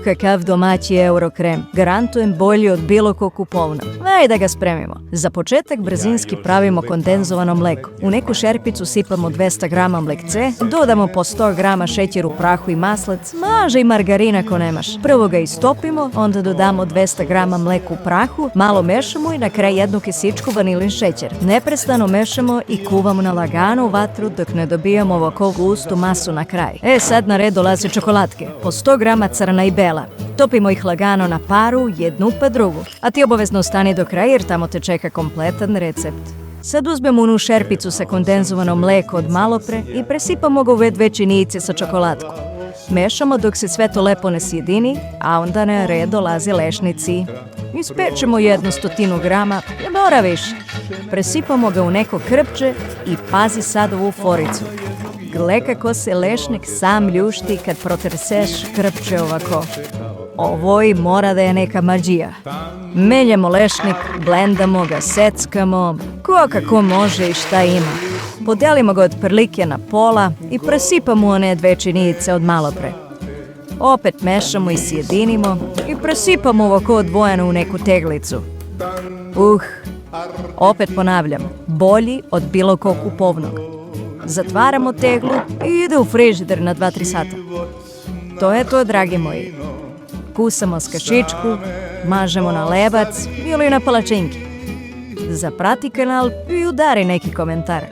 Kakav domaći eurokrem. Garantujem bolji od bilo kog kupovna. Ajde da ga spremimo. Za početak brzinski pravimo kondenzovano mleko. U neku šerpicu sipamo 200 grama mlekce, dodamo po 100 grama šećer u prahu i maslac, može i margarin ako nemaš. Prvo ga istopimo, onda dodamo 200 grama mleka u prahu, malo mešamo i na kraj jednu kisičku vanilin šećer. Neprestano mešamo i kuvamo na laganu vatru dok ne dobijamo ovako gustu masu na kraj. Sad na red dolaze čokolatke. Po 100 grama crna i bela. Topimo ih lagano na paru, jednu pa drugu. A ti obavezno ostani do kraja jer tamo te čeka kompletan recept. Sad uzmemo onu šerpicu sa kondenzovano mleko od malopre i presipamo ga u dve činijice sa čokolatkom. Mešamo dok se sve to lepo ne sjedini, a onda na red dolaze lešnici. Ispečemo 100 grama, ne mora više. Presipamo ga u neko krpče i pazi sad ovu foricu. Gle kako se lešnik sam ljušti kad protreseš krpče ovako. Ovo i mora da je neka mađija. Meljemo lešnik, blendamo ga, seckamo, ko kako može i šta ima. Podelimo ga otprilike na pola i presipamo one dve činijice od malopre. Opet mešamo i sjedinimo i presipamo ovako odvojeno u neku teglicu. Opet ponavljam, bolji od bilo kog kupovnog. Zatvaramo teglu i ide u frižider na 2-3 sata. To je to, dragi moji. Kusamo s kašičku, mažemo na lebac ili na palačinki. Zaprati kanal i udari neki komentar.